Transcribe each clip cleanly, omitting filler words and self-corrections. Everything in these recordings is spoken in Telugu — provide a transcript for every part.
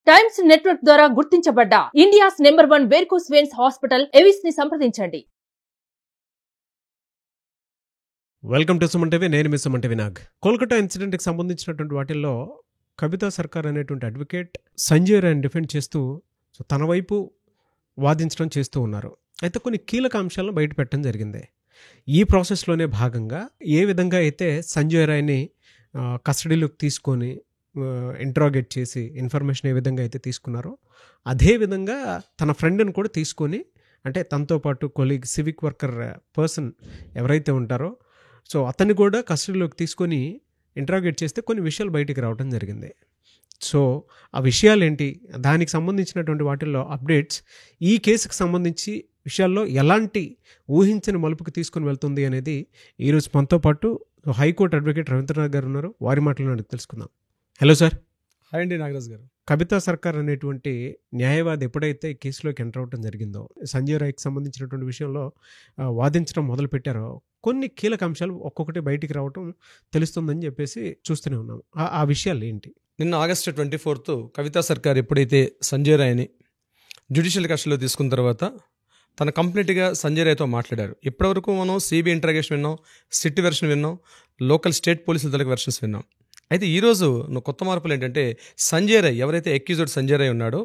టైమ్స్ నెట్వర్క్ ద్వారా గుర్తించబడ్డ India's number 1 varicose veins hospital Avis ని సంప్రదించండి. Welcome to Suman TV. నేను మీ సుమన్ టీవీ నాగ్. కోల్కతా ఇన్సిడెంట్కి సంబంధించినటువంటి వాటిల్లో కవితా సర్కార్ అనేటువంటి అడ్వకేట్ సంజయ్ రాయ్ని డిఫెండ్ చేస్తూ తన వైపు వాదించడం చేస్తూ ఉన్నారు. అయితే కొన్ని కీలక అంశాలను బయట పెట్టడం జరిగింది. ఈ ప్రాసెస్లోనే భాగంగా ఏ విధంగా అయితే సంజయ్ రాయ్ని కస్టడీలోకి తీసుకొని ఇంట్రాగేట్ చేసి ఇన్ఫర్మేషన్ ఏ విధంగా అయితే తీసుకున్నారో అదేవిధంగా తన ఫ్రెండ్ని కూడా తీసుకొని, అంటే తనతో పాటు కొలీగ్ సివిక్ వర్కర్ పర్సన్ ఎవరైతే ఉంటారో సో అతన్ని కూడా కస్టడీలోకి తీసుకొని ఇంట్రాగేట్ చేస్తే కొన్ని విషయాలు బయటికి రావడం జరిగింది. సో ఆ విషయాలు ఏంటి, దానికి సంబంధించినటువంటి వాటిల్లో అప్డేట్స్, ఈ కేసుకు సంబంధించి విషయాల్లో ఎలాంటి ఊహించని మలుపుకి తీసుకొని వెళ్తుంది అనేది ఈరోజు మనతో పాటు హైకోర్టు అడ్వకేట్ రవీంద్రనాథ్ గారు ఉన్నారు. వారి మాటలను అడిగి తెలుసుకుందాం. Hello sir. హాయ్ అండి నాగరాజ్ గారు. కవితా సర్కార్ అనేటువంటి న్యాయవాది ఎప్పుడైతే ఈ కేసులోకి ఎంటర్ అవడం జరిగిందో, సంజయ్ రాయ్కి సంబంధించినటువంటి విషయంలో వాదించడం మొదలుపెట్టారో కొన్ని కీలక అంశాలు ఒక్కొక్కటి బయటికి రావటం తెలుస్తుందని చెప్పేసి చూస్తూనే ఉన్నాం. ఆ విషయాలు ఏంటి? నిన్న ఆగస్టు 24 కవితా సర్కార్ ఎప్పుడైతే సంజయ్ రాయ్ని జ్యుడిషియల్ కస్టడీలో తీసుకున్న తర్వాత తన కంప్లీట్గా సంజయ్ రాయ్తో మాట్లాడారు. ఇప్పటివరకు మనం సిబిఐ ఇంట్రాగేషన్ విన్నాం, సిట్ వెర్షన్ విన్నాం, లోకల్ స్టేట్ పోలీసుల తరగతి వెర్షన్స్ విన్నాం. అయితే ఈరోజు కొత్త మార్పులు ఏంటంటే సంజయ్ రాయ్ ఎవరైతే ఎక్యూజ్డ్ సంజయ్ రాయ్ ఉన్నాడో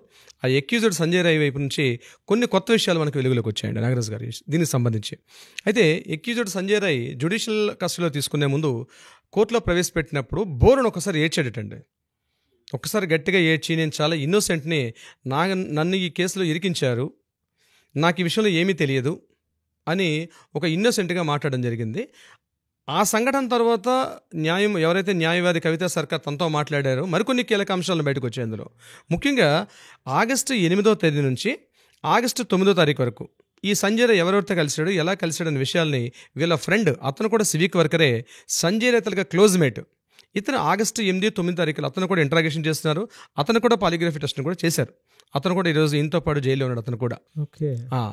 ఆ ఎక్యూజ్డ్ సంజయ్ రాయ్ వైపు నుంచి కొన్ని కొత్త విషయాలు మనకు వెలుగులోకి వచ్చాయండి నాగరాజ్ గారు దీనికి సంబంధించి. అయితే ఎక్యూజ్డ్ సంజయ్ రాయ్ జ్యుడిషియల్ కస్టడీలో తీసుకునే ముందు కోర్టులో ప్రవేశపెట్టినప్పుడు బోరును ఒకసారి ఏడ్చాడటండి. ఒకసారి గట్టిగా ఏడ్చి, నేను చాలా ఇన్నోసెంట్ని, నన్ను ఈ కేసులో ఇరికించారు, నాకు ఈ విషయంలో ఏమీ తెలియదు అని ఒక ఇన్నోసెంట్గా మాట్లాడడం జరిగింది. ఆ సంఘటన తర్వాత ఎవరైతే న్యాయవాది కవితా సర్కార్ తనతో మాట్లాడారో మరికొన్ని కీలక అంశాలను బయటకు వచ్చాయి. అందులో ముఖ్యంగా ఆగస్టు 8వ తేదీ నుంచి ఆగస్టు 9వ తారీఖు వరకు ఈ సంజయ్ రాయ్ ఎవరెవరితో కలిశాడు, ఎలా కలిశాడు అనే విషయాల్ని వీళ్ళ ఫ్రెండ్, అతను కూడా సివిక్ వర్కరే, సంజయ్ రాయ్ తనగా క్లోజ్మేట్, ఇతను ఆగస్టు 8, 9 తారీఖులు అతను కూడా ఇంట్రాగేషన్ చేస్తున్నారు. అతను కూడా పాలిగ్రఫీ టెస్ట్ని కూడా చేశారు. అతను కూడా ఈరోజు ఇంతో పాటు జైల్లో ఉన్నాడు. అతను కూడా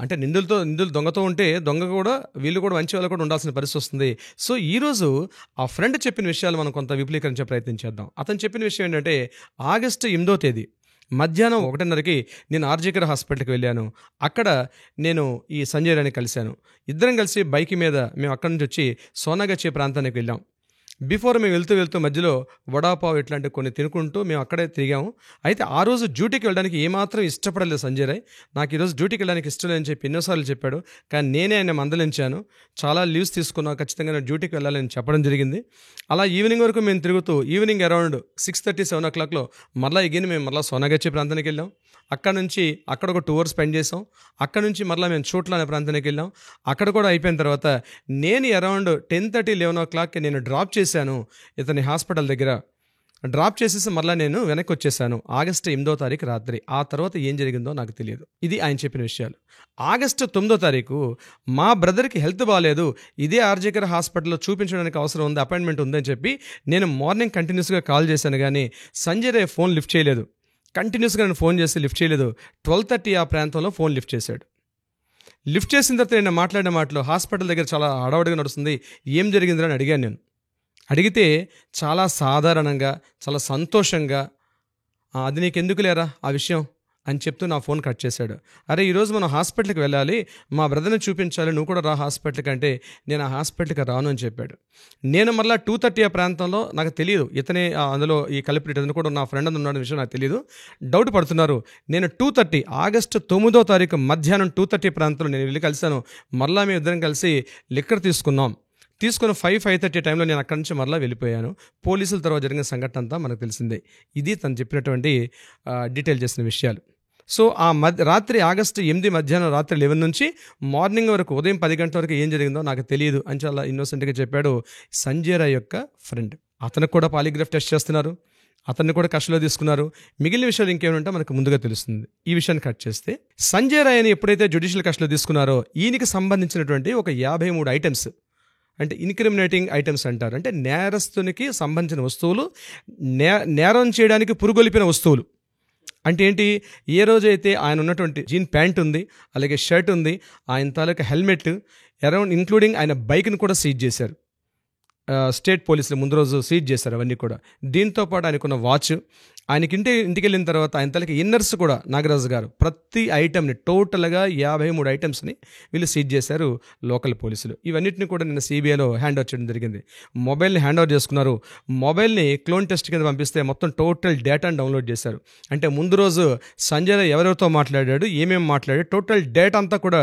అంటే నిందులు దొంగతో ఉంటే దొంగ కూడా వీళ్ళు కూడా మంచి వాళ్ళు కూడా ఉండాల్సిన పరిస్థితి వస్తుంది. సో ఈరోజు ఆ ఫ్రెండ్ చెప్పిన విషయాలు మనం కొంత విపులీకరించే ప్రయత్నం చేద్దాం. అతను చెప్పిన విషయం ఏంటంటే ఆగస్టు 8వ తేదీ మధ్యాహ్నం 1:30కి నేను ఆర్జీకర్ హాస్పిటల్కి వెళ్ళాను. అక్కడ నేను ఈ సంజయ్ రాయ్ని కలిశాను. ఇద్దరం కలిసి బైక్ మీద మేము అక్కడి నుంచి వచ్చి సోనాగచ్చి ప్రాంతానికి వెళ్ళాం. బిఫోర్ మేము వెళ్తూ మధ్యలో వడాపావ్ ఇట్లాంటి కొన్ని తినుకుంటూ మేము అక్కడే తిరిగాము. అయితే ఆ రోజు డ్యూటీకి వెళ్ళడానికి ఏమాత్రం ఇష్టపడలేదు సంజయ్ రాయ్. నాకు ఈరోజు డ్యూటీకి వెళ్ళడానికి ఇష్టం లేదని చెప్పి ఎన్నోసార్లు చెప్పాడు. కానీ నేనే ఆయన మందలించాను. చాలా లీవ్స్ తీసుకున్నా, ఖచ్చితంగా నేను డ్యూటీకి వెళ్ళాలని చెప్పడం జరిగింది. అలా ఈవినింగ్ వరకు మేము తిరుగుతూ ఈవినింగ్ అరౌండ్ 6:30, 7 o'clockలో మళ్ళీ మేము మళ్ళీ సోనాగచ్చి ప్రాంతానికి వెళ్ళాం. అక్కడ నుంచి అక్కడ ఒక 2 hours స్పెండ్ చేసాం. అక్కడ నుంచి మళ్ళీ మేము చోట్ల అనే ప్రాంతానికి వెళ్ళాం. అక్కడ కూడా అయిపోయిన తర్వాత నేను అరౌండ్ 10:30, 11 o'clock నేను డ్రాప్ చేశాను ఇతని హాస్పిటల్ దగ్గర. డ్రాప్ చేసేసి మళ్ళీ నేను వెనక్కి వచ్చేసాను ఆగస్టు 8వ తారీఖు రాత్రి. ఆ తర్వాత ఏం జరిగిందో నాకు తెలియదు. ఇది ఆయన చెప్పిన విషయాలు. ఆగస్టు 9వ తారీఖు మా బ్రదర్కి హెల్త్ బాగాలేదు, ఇదే ఆర్జీకర్ హాస్పిటల్లో చూపించడానికి అవసరం ఉంది, అపాయింట్మెంట్ ఉందని చెప్పి నేను మార్నింగ్ కంటిన్యూస్గా కాల్ చేశాను. కానీ సంజయ్ రాయ్ ఫోన్ లిఫ్ట్ చేయలేదు. కంటిన్యూస్గా నేను ఫోన్ చేసి లిఫ్ట్ చేయలేదు. 12:30 ఆ ప్రాంతంలో ఫోన్ లిఫ్ట్ చేశాడు. లిఫ్ట్ చేసిన తర్వాత నేను మాట్లాడిన మాటలు, హాస్పిటల్ దగ్గర చాలా హడావుడిగా నడుస్తుంది, ఏం జరిగిందని అని అడిగాను నేను. అడిగితే చాలా సాధారణంగా, చాలా సంతోషంగా, అది నీకు ఎందుకు లేరా ఆ విషయం అని చెప్తూ నా ఫోన్ కట్ చేశాడు. అరే ఈరోజు మనం హాస్పిటల్కి వెళ్ళాలి, మా బ్రదర్ని చూపించాలి, నువ్వు కూడా రా హాస్పిటల్కి అంటే నేను ఆ హాస్పిటల్కి రాను అని చెప్పాడు. నేను మళ్ళీ 2:30 ఆ ప్రాంతంలో, నాకు తెలియదు ఇతనే అందులో ఈ కలిపిట్, అతను కూడా నా ఫ్రెండ్ ఉన్నాడు విషయం నాకు తెలియదు, డౌట్ పడుతున్నారు. నేను 2:30 ఆగస్టు 9వ తారీఖు మధ్యాహ్నం 2:30 ప్రాంతంలో నేను వెళ్ళి కలిశాను. మళ్ళీ మేము ఇద్దరం కలిసి లిక్కర్ తీసుకుని 5:30 టైంలో నేను అక్కడి నుంచి మరలా వెళ్ళిపోయాను. పోలీసుల తర్వాత జరిగిన సంఘటన అంతా మనకు తెలిసిందే. ఇది తను చెప్పినటువంటి డీటెయిల్ చేసిన విషయాలు. సో ఆ రాత్రి ఆగస్టు 8 మధ్యాహ్నం రాత్రి 11 నుంచి మార్నింగ్ వరకు, ఉదయం 10 గంటల వరకు ఏం జరిగిందో నాకు తెలియదు అని చాలా ఇన్నోసెంట్గా చెప్పాడు సంజయ్ రాయ్ యొక్క ఫ్రెండ్. అతనికి కూడా పాలిగ్రాఫ్ టెస్ట్ చేస్తున్నారు, అతన్ని కూడా కస్టడీలో తీసుకున్నారు. మిగిలిన విషయాలు ఇంకేమంటే మనకు ముందుగా తెలుస్తుంది. ఈ విషయాన్ని కట్ చేస్తే సంజయ్ రాయ్ని ఎప్పుడైతే జ్యుడిషియల్ కస్టడీలో తీసుకున్నారో ఈయనకి సంబంధించినటువంటి ఒక 53 ఐటమ్స్, అంటే ఇన్క్రిమినేటింగ్ ఐటమ్స్ అంటారు, అంటే నేరస్తునికి సంబంధించిన వస్తువులు, నేరం చేయడానికి పురుగొలిపిన వస్తువులు. అంటే ఏంటి, ఏ రోజైతే ఆయన ఉన్నటువంటి జీన్ ప్యాంట్ ఉంది, అలాగే షర్ట్ ఉంది, ఆయన తాలూకా హెల్మెట్, అరౌండ్ ఇంక్లూడింగ్ ఆయన బైక్ని కూడా సీజ్ చేశారు. స్టేట్ పోలీసులు ముందు రోజు సీజ్ చేశారు అవన్నీ కూడా. దీంతో పాటు ఆయనకున్న వాచ్, ఆయనకి ఇంటికి వెళ్ళిన తర్వాత ఆయన తలకి ఇన్నర్స్ కూడా నాగరాజు గారు ప్రతి ఐటెంని టోటల్గా 53 ఐటమ్స్ని వీళ్ళు సీజ్ చేశారు లోకల్ పోలీసులు. ఇవన్నిటిని కూడా నిన్న సిబిఐలో హ్యాండ్ ఓవర్ చేయడం జరిగింది. మొబైల్ని హ్యాండ్ ఓవర్ చేసుకున్నారు. మొబైల్ని క్లోన్ టెస్ట్ కింద పంపిస్తే మొత్తం టోటల్ డేటాను డౌన్లోడ్ చేశారు. అంటే ముందు రోజు సంజయ్ రాయ్ ఎవరెవరితో మాట్లాడాడు, ఏమేమి మాట్లాడాడు, టోటల్ డేటా అంతా కూడా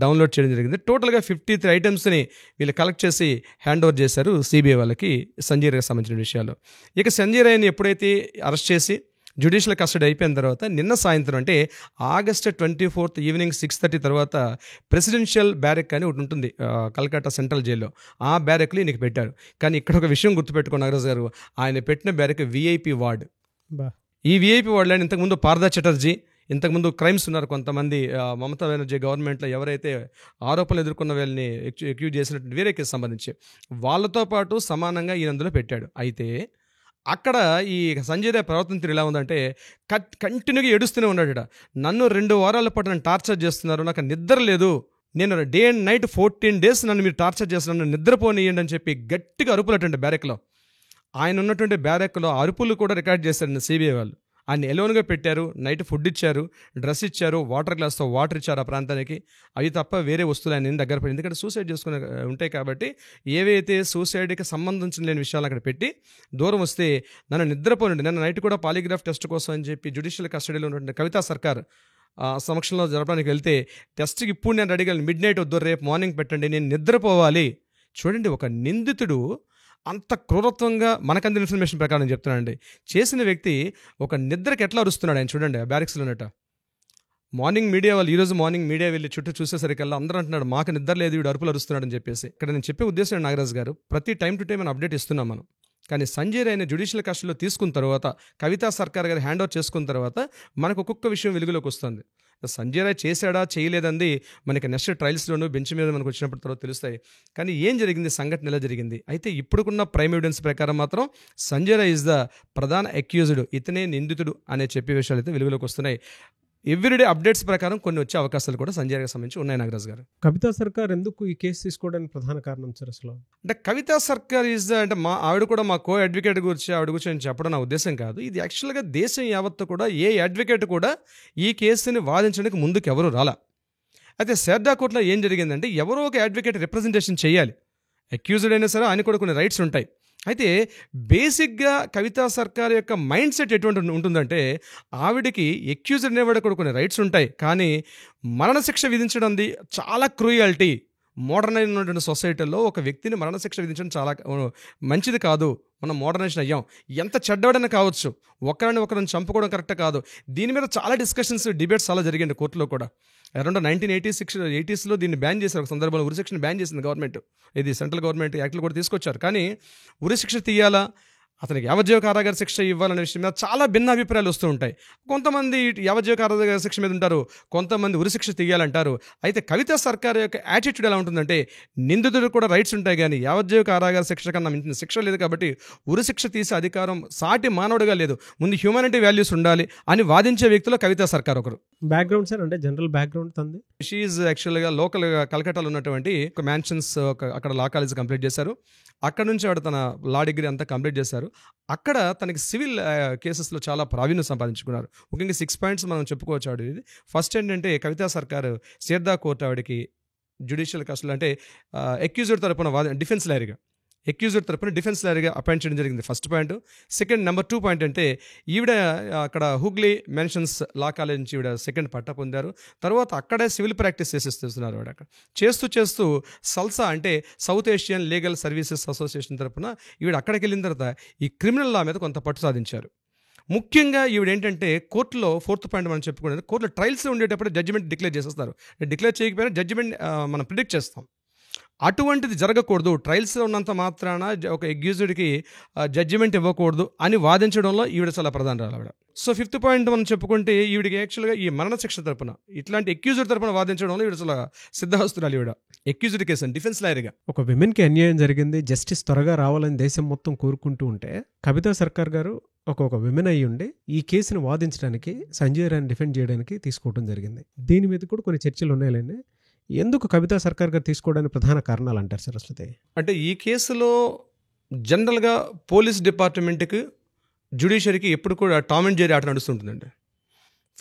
డౌన్లోడ్ చేయడం జరిగింది. టోటల్గా 53 ఐటమ్స్ని వీళ్ళు కలెక్ట్ చేసి హ్యాండ్ ఓవర్ చేశారు సిబిఐ వాళ్ళకి సంజయ్ రాయ్కి సంబంధించిన విషయాలు. ఇక సంజయ్ రాయ్ని ఎప్పుడైతే అరెస్ట్ చేసి జ్యుడిషియల్ కస్టడీ అయిపోయిన తర్వాత నిన్న సాయంత్రం అంటే August 24 ఈవినింగ్ 6:30 తర్వాత ప్రెసిడెన్షియల్ బ్యారెక్ అని ఒకటి ఉంటుంది కలకత్తా సెంట్రల్ జైల్లో. ఆ బ్యారెక్లో ఈయనకి పెట్టారు. కానీ ఇక్కడ ఒక విషయం గుర్తుపెట్టుకున్న నాగరాజు గారు, ఆయన పెట్టిన బ్యారెక్ విఐపి వార్డ్. ఈ విఐపి వార్డులో ఇంతకుముందు పార్థా చటర్జీ, ఇంతకుముందు క్రైమ్స్ ఉన్నారు కొంతమంది, మమతా బెనర్జీ గవర్నమెంట్లో ఎవరైతే ఆరోపణలు ఎదుర్కొన్న వీళ్ళని అక్యూజ్ చేసినట్టు వేరే కేసు సంబంధించి వాళ్ళతో పాటు సమానంగా ఈయన అందులో పెట్టాడు. అయితే అక్కడ ఈ సంజయ్ రాయ్ ప్రవర్తన తీరు ఎలా ఉందంటే కంటిన్యూగా ఏడుస్తూనే ఉన్నాడు. నన్ను 2 వారాల పాటు నన్ను టార్చర్ చేస్తున్నారు, నాకు నిద్ర లేదు, నేను డే అండ్ నైట్ 14 days నన్ను మీరు టార్చర్ చేస్తున్నారు, నన్ను నిద్రపోనియండి అని చెప్పి గట్టిగా అరుపులటండి బ్యారెక్లో. ఆయన ఉన్నటువంటి బ్యారెక్లో అరుపులు కూడా రికార్డ్ చేశారు సిబిఐ వాళ్ళు. ఆయన ఎలోన్గా పెట్టారు, నైట్ ఫుడ్ ఇచ్చారు, డ్రెస్ ఇచ్చారు, వాటర్ గ్లాస్తో వాటర్ ఇచ్చారు ఆ ప్రాంతానికి. అవి తప్ప వేరే వస్తువులు ఆయన దగ్గర పడి, ఎందుకంటే సూసైడ్ చేసుకునే ఉంటాయి కాబట్టి ఏవైతే సూసైడ్కి సంబంధించిన లేని విషయాలు అక్కడ పెట్టి దూరం వస్తే నన్ను నిద్రపోనండి. నన్ను నైట్ కూడా పాలిగ్రాఫ్ టెస్ట్ కోసం అని చెప్పి జ్యుడిషియల్ కస్టడీలో ఉన్నటువంటి కవితా సర్కార్ సమక్షంలో జరపడానికి వెళ్తే టెస్ట్కి ఇప్పుడు నేను రెడీగా మిడ్ నైట్ వద్దు, రేపు మార్నింగ్ పెట్టండి, నేను నిద్రపోవాలి. చూడండి, ఒక నిందితుడు అంత క్రూరత్వంగా మనకందిన ఇన్ఫర్మేషన్ ప్రకారం చెప్తున్నానండి, చేసిన వ్యక్తి ఒక నిద్రకి ఎట్లా అరుస్తున్నాడు ఆయన చూడండి ఆ బ్యారెక్స్లో ఉన్నట్టు. మార్నింగ్ మీడియా వాళ్ళు ఈరోజు మార్నింగ్ మీడియా వెళ్ళి చుట్టూ చూసేసరికల్లా అందరూ అంటున్నాడు మాకు నిద్ర లేదు, వీడు అరుపులు అరుస్తున్నాడు అని చెప్పేసి. ఇక్కడ నేను చెప్పే ఉద్దేశం నాగరాజు గారు, ప్రతి టైం టు టైం మనం అప్డేట్ ఇస్తున్నాం మనం. కానీ సంజయ్ రాయ్ని జ్యుడిషియల్ కస్టడీలో తీసుకున్న తర్వాత, కవితా సర్కార్ గారు హ్యాండ్ ఓవర్ చేసుకున్న తర్వాత మనకు ఒక్కొక్క విషయం వెలుగులోకి వస్తుంది. సంజయ్ రాయ్ చేశాడా చేయలేదంది మనకి నెక్స్ట్ ట్రయల్స్లోనూ బెంచ్ మీద మనకు వచ్చినప్పుడు తర్వాత తెలుస్తాయి. కానీ ఏం జరిగింది, సంఘటన ఎలా జరిగింది, అయితే ఇప్పుడుకున్న ప్రైమ్ ఎవిడెన్స్ ప్రకారం మాత్రం సంజయ్ రాయ్ ఇస్ ద ప్రధాన అక్యూజ్డ్, ఇతనే నిందితుడు అనే చెప్పే విషయాలు అయితే వెలుగులోకి వస్తున్నాయి. ఎవ్రీడే అప్డేట్స్ ప్రకారం కొన్ని వచ్చే అవకాశాలు కూడా సంజయ్ రాయ్కి సంబంధించి ఉన్నాయి. నాగరాజు గారు, కవితా సర్కార్ ఎందుకు ఈ కేసు తీసుకోవడానికి ప్రధాన కారణం సార్ అసలు? అంటే కవితా సర్కార్ ఈజ్ అంటే ఆవిడ కూడా మా కో అడ్వకేట్ గురించి ఆవిడ గురించి చెప్పడం నా ఉద్దేశం కాదు. ఇది యాక్చువల్గా దేశం యావత్తు కూడా ఏ అడ్వకేట్ కూడా ఈ కేసుని వాదించడానికి ముందుకు ఎవరు రాలా. అయితే శారదా కోర్టులో ఏం జరిగిందంటే ఎవరో ఒక అడ్వకేట్ రిప్రజెంటేషన్ చేయాలి. అక్యూజ్డ్ అయినా సరే ఆయన కూడా కొన్ని రైట్స్ ఉంటాయి. అయితే బేసిక్గా కవితా సర్కార్ యొక్క మైండ్ సెట్ ఎటువంటి ఉంటుందంటే ఆవిడకి అక్యూజ్డ్ అనేవాడు కూడా కొన్ని రైట్స్ ఉంటాయి, కానీ మరణశిక్ష విధించడం చాలా క్రూయాలిటీ. మోడర్నైజ్ ఉన్నటువంటి సొసైటీలో ఒక వ్యక్తిని మరణశిక్ష విధించడం చాలా మంచిది కాదు. మనం మోడర్నైజేషన్ అయ్యాం, ఎంత చెడ్డవాడైనా కావచ్చు, ఒకరిని చంపుకోవడం కరెక్ట్ కాదు. దీని మీద చాలా డిస్కషన్స్, డిబేట్స్ చాలా జరిగాయండి కోర్టులో కూడా. అరౌండ్ 1980s దీన్ని బ్యాన్ చేశారు. ఒక సందర్భంలో ఉరిశిక్షను బ్యాన్ చేసింది గవర్నమెంట్. ఇది సెంట్రల్ గవర్నమెంట్ యాక్ట్లు కూడా తీసుకొచ్చారు. కానీ ఉరిశిక్ష తీయాలా, అతనికి యావజ్జీవ కారాగార శిక్ష ఇవ్వాలనే విషయం మీద చాలా భిన్న అభిప్రాయాలు వస్తూ ఉంటాయి. కొంతమంది యావజ్జీవ కారాగార శిక్ష మీద ఉంటారు, కొంతమంది ఉరిశిక్ష తీయాలంటారు. అయితే కవితా సర్కార్ యొక్క యాటిట్యూడ్ ఎలా ఉంటుందంటే నిందితుడు కూడా రైట్స్ ఉంటాయి, కానీ యావజ్జీవ కారాగార శిక్ష కన్నా మించిన శిక్ష లేదు కాబట్టి ఉరిశిక్ష తీసే అధికారం సాటి మానవుడిగా లేదు, ముందు హ్యూమానిటీ వాల్యూస్ ఉండాలి అని వాదించే వ్యక్తిలో కవితా సర్కార్ ఒకరు. బ్యాక్గ్రౌండ్ సార్, అంటే జనరల్ బ్యాక్గ్రౌండ్ తంది. షీఈ్ యాక్చువల్గా లోకల్గా కలకట్టాలో ఉన్నటువంటి ఒక మ్యాన్షన్స్ అక్కడ లా కాలేజ్ కంప్లీట్ చేశారు. అక్కడ నుంచి ఆవిడ తన లా డిగ్రీ అంతా కంప్లీట్ చేశారు. అక్కడ తనకి సివిల్ కేసెస్లో చాలా ప్రావీణ్యం సంపాదించుకున్నారు. ముఖ్యంగా 6 points మనం చెప్పుకోవచ్చు ఆవిడ. ఇది ఫస్ట్ ఏంటంటే కవితా సర్కార్ శారదా కోర్టు ఆవిడకి జ్యుడిషియల్ కస్టడీలో అంటే అక్యూజ్డ్ తరపున డిఫెన్స్ లాయర్గా అక్యూజ్డ్ తరపున డిఫెన్స్ లాయర్గా అపాయింట్ చేయడం జరిగింది. First point. Second number 2 point అంటే ఈవిడ అక్కడ హుగ్లీ మెన్షన్స్ లా కాలేజ్ నుంచి ఈవిడ సెకండ్ పట్టా పొందారు. తర్వాత అక్కడే సివిల్ ప్రాక్టీస్ చేస్తున్నారు. ఆవిడ అక్కడ చేస్తూ సల్సా అంటే south Asian legal services association తరపున ఈవిడ అక్కడికి వెళ్ళిన తర్వాత ఈ క్రిమినల్ లా మీద కొంత పట్టు సాధించారు. ముఖ్యంగా ఈవిడ ఏంటంటే కోర్టులో 4th పాయింట్ మనం చెప్పుకునేది, కోర్టులో ట్రయల్స్ ఉండేటప్పుడు జడ్జిమెంట్ డిక్లేర్ చేసేస్తారు. డిక్లేర్ చేయకపోయినా జడ్జిమెంట్ మనం ప్రిడిక్ట్ చేస్తాం. అటువంటిది జరగకూడదు, ట్రయల్స్లో ఉన్నంత మాత్రాన ఒక అక్యూజ్డ్కి జడ్జిమెంట్ ఇవ్వకూడదు అని వాదించడంలో ఈవిడ చాలా ప్రధానరాలు ఆవిడ. సో 5th పాయింట్ మనం చెప్పుకుంటే ఈవిడికి యాక్చువల్గా ఈ మరణశిక్ష తరపున ఇట్లాంటి అక్యూజ్డ్ తరపున వాదించడంలో ఈవిడ చాలా సిద్ధహస్తురాలు. ఈవిడ అక్యూజ్డ్ కేసు అని డిఫెన్స్ లాయర్గా. ఒక విమెన్కి అన్యాయం జరిగింది, జస్టిస్ త్వరగా రావాలని దేశం మొత్తం కోరుకుంటూ ఉంటే కవితా సర్కార్ గారు ఒక విమెన్ అయ్యి ఉండి ఈ కేసును వాదించడానికి, సంజయ్ రాయ్ని డిఫెండ్ చేయడానికి తీసుకోవడం జరిగింది. దీని మీద కూడా కొన్ని చర్చలు ఉన్నాయండి. ఎందుకు కవితా సర్కార్ గారు తీసుకోవడానికి ప్రధాన కారణాలు అంటారు సార్ అసలు? అంటే ఈ కేసులో జనరల్గా పోలీస్ డిపార్ట్మెంట్కి జ్యుడిషియరీకి ఎప్పుడు కూడా టామ్ అండ్ జెర్రీ ఆట నడుస్తుంటుందండి.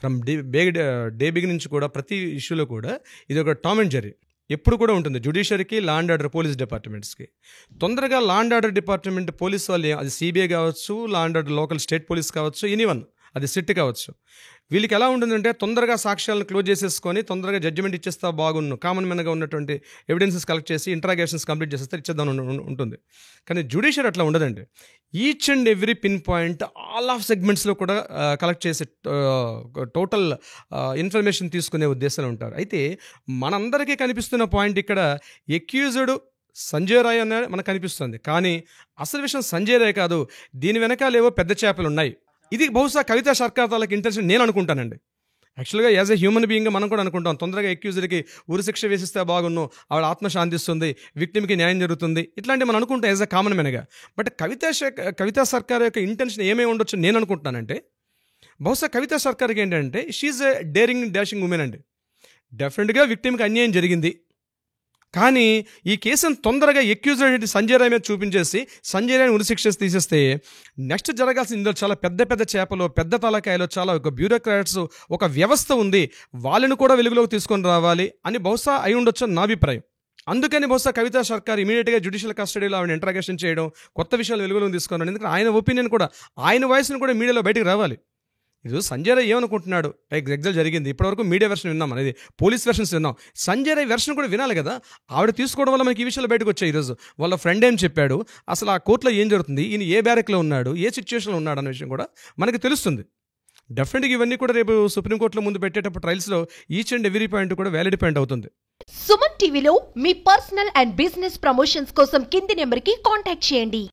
ఫ్రమ్ డే బిగిన్ నుంచి కూడా ప్రతి ఇష్యూలో కూడా ఇది ఒక టామ్ అండ్ జెర్రీ ఎప్పుడు కూడా ఉంటుంది. జ్యుడిషియరీకి, లా అండ్ ఆర్డర్ పోలీస్ డిపార్ట్మెంట్స్కి. తొందరగా law and order department police వాళ్ళు, అది సిబిఐ కావచ్చు, law and order local state police కావచ్చు, ఎనీవన్, అది సిట్ కావచ్చు, వీళ్ళకి ఎలా ఉంటుందంటే తొందరగా సాక్ష్యాలను క్లోజ్ చేసేసుకొని తొందరగా జడ్జిమెంట్ ఇచ్చేస్తా బాగున్ను, కామన్ మ్యాన్గా ఉన్నటువంటి ఎవిడెన్సెస్ కలెక్ట్ చేసి ఇంట్రాగేషన్స్ కంప్లీట్ చేసేస్తే ఇచ్చేద్దాం ఉంటుంది. కానీ జ్యుడిషియరీ అట్లా ఉండదండి. Each and every pin point all of సెగ్మెంట్స్లో కూడా కలెక్ట్ చేసే టోటల్ ఇన్ఫర్మేషన్ తీసుకునే ఉద్దేశంలో ఉంటారు. అయితే మనందరికీ కనిపిస్తున్న పాయింట్ ఇక్కడ ఎక్యూజ్డ్ సంజయ్ రాయ్ అనే మనకు కనిపిస్తుంది. కానీ అసలు విషయం సంజయ్ రాయ్ కాదు, దీని వెనకాలేవో పెద్ద చేపలు ఉన్నాయి. ఇది బహుశా కవితా సర్కార్ తాలూకు ఇంటెన్షన్ నేను అనుకుంటానండి. యాక్చువల్గా యాజ్ ఎ హ్యూమన్ బీయింగ్గా మనం కూడా అనుకుంటాం, తొందరగా ఎక్యూజ్డ్కి ఉరిశిక్ష వేసిస్తే బాగున్ను, ఆవిడ ఆత్మ శాంతిస్తుంది, విక్టిమ్కి న్యాయం జరుగుతుంది, ఇట్లాంటివి మనం అనుకుంటాం యాజ్ ఎ కామన్ మ్యాన్గా. బట్ కవితా సర్కార్ యొక్క ఇంటెన్షన్ ఏమేమి ఉండొచ్చు నేను అనుకుంటున్నానంటే, బహుశా కవితా సర్కార్కి ఏంటంటే she a daring dashing women అండి. డెఫినెట్గా విక్టిమ్కి అన్యాయం జరిగింది, కానీ ఈ కేసును తొందరగా ఎక్యూజ్డ్ సంజయ్ రాయ్ మీద చూపించేసి సంజయ్ రాయ్ని ఉరిశిక్ష తీసేస్తే నెక్స్ట్ జరగాల్సిన ఇందులో చాలా పెద్ద పెద్ద చేపలు, పెద్ద తలకాయలు, చాలా ఒక బ్యూరోక్రాట్స్, ఒక వ్యవస్థ ఉంది, వాళ్ళని కూడా వెలుగులోకి తీసుకొని రావాలి అని బహుశా అయి ఉండొచ్చు నా అభిప్రాయం. అందుకని బహుశా కవితా సర్కార్ ఇమీడియట్గా జ్యుడిషియల్ కస్టడీలో ఆవిడ ఇంట్రాగేషన్ చేయడం, కొత్త విషయాలు వెలుగులోకి తీసుకున్నాను. ఎందుకంటే ఆయన ఒపీనియన్ కూడా, ఆయన వాయిస్ని కూడా మీడియాలో బయటకు రావాలి. ఇది సంజయ్ రాయ్ ఏమనుకుంటున్నాడు, ఎగ్జాక్ట్ జరిగింది, ఇప్పటివరకు మీడియా వెర్షన్ విన్నాం, అనేది పోలీస్ వెర్షన్స్ విన్నాం, సంజయ్ రాయ్ వెర్షన్ కూడా వినాలి కదా. ఆవిడ తీసుకోవడం వల్ల మనకి ఈ విషయాలు బయటకు వచ్చాయి. ఈరోజు వాళ్ళ ఫ్రెండ్ ఏం చెప్పాడు, అసలు ఆ కోర్టులో ఏం జరుగుతుంది, ఈయన ఏ బ్యారెక్లో ఉన్నాడు, ఏ సిచ్యువేషన్లో ఉన్నాడు అన్న విషయం కూడా మనకి తెలుస్తుంది. డెఫినెట్గా ఇవన్నీ కూడా రేపు సుప్రీంకోర్టులో ముందు పెట్టేటప్పుడు ట్రయల్స్లో ఈచ్ అండ్ ఎవ్రీ పాయింట్ కూడా వ్యాలిడ్ పాయింట్ అవుతుంది. సుమన్ టీవీలో మీ పర్సనల్ అండ్ బిజినెస్ ప్రమోషన్స్ కోసం కింది నెంబర్కి కాంటాక్ట్ చేయండి.